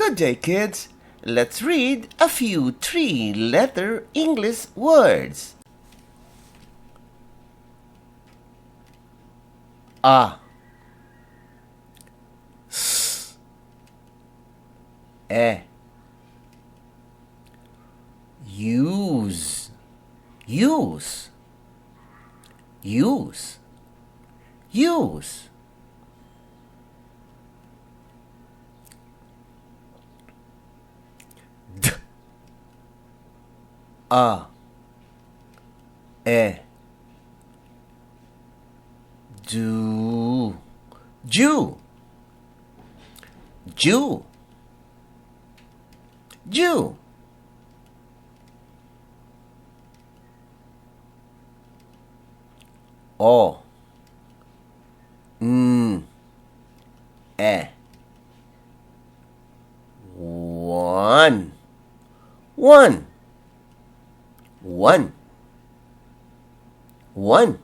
Good day, kids. Let's read a few three-letter English words. A, S, E. Use, use, use, use. D, A, E. Do, Jew, Jew, Jew. O, N, E. One, one, one, one.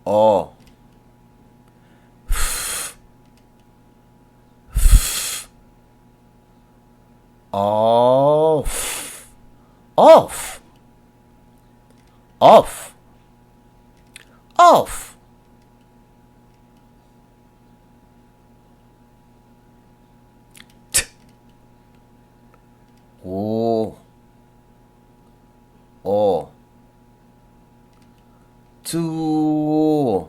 O, F, F. Off, off, off, off. T, O, two,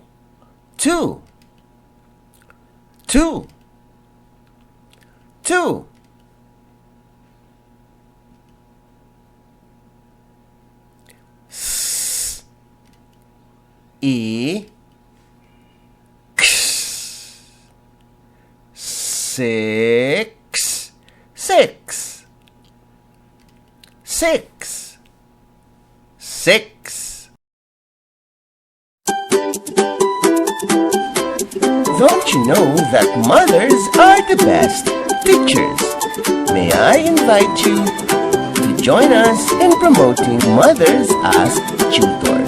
two, two, two. S, E, X, six, six, six, six. Don't you know that mothers are the best teachers? May I invite you to join us in promoting mothers as tutors.